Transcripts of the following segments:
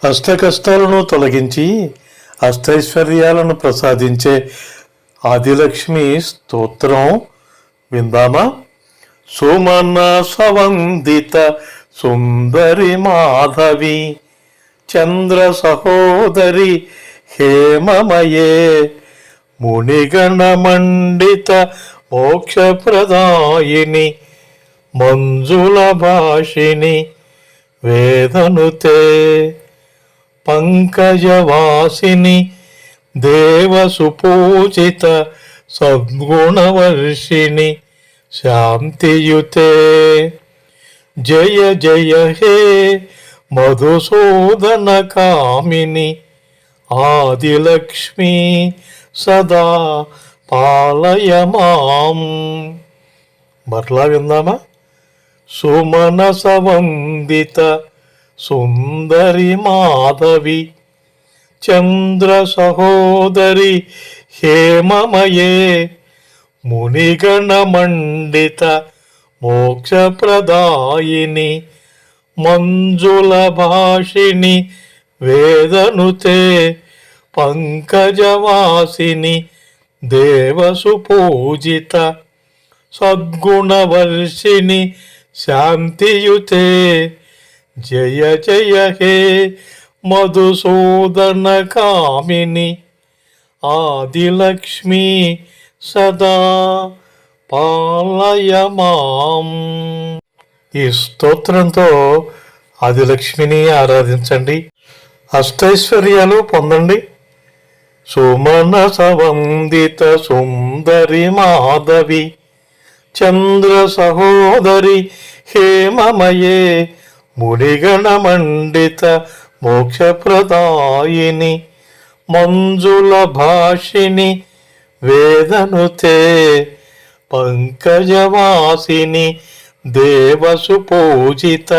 అష్ట కష్టాలను తొలగించి అష్టైశ్వర్యాలను ప్రసాదించే ఆదిలక్ష్మి స్తోత్రం విందామా? సుమన సవందిత సుందరి మాధవి చంద్ర సహోదరి హేమమయే మునిగణ మండిత మోక్షప్రదాయిని మంజుల భాషిని వేదనుతే పంకజవాసిని దేవసుపూజిత సద్గుణవర్షిణి శాంతియుతే జయ జయ హే మధుసూదన కామిని ఆదిలక్ష్మి సదా పాలయ మాం. మరలా విందామా? సుమన సవందిత సుందరి మాధవి చంద్ర సహోదరి హేమమయే మునిగణ మండిత మోక్షప్రదాయిని మంజుల భాషిని వేదనుతే పంకజవాసిని దేవసుపూజిత సద్గుణవర్షిని శాంతియుతే జయ జయ హే మధుసూదన కామిని ఆదిలక్ష్మి సదా పాలయ మాం. ఈ స్తోత్రంతో ఆదిలక్ష్మిని ఆరాధించండి, అష్టైశ్వర్యాలు పొందండి. సుమన సవందిత సుందరి మాధవి చంద్ర సహోదరి హేమమయే మునిగణ మండిత మోక్షప్రదాయిని మంజుల భాషిని వేదనుతే పంకజవాసిని దేవసుపూజిత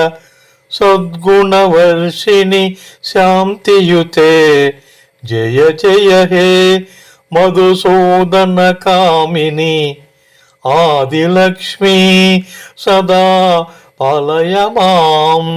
సద్గుణవర్షిని శాంతియుతే జయ జయ హే మధుసూదన కామిని ఆదిలక్ష్మి సదా పాలయ మాం.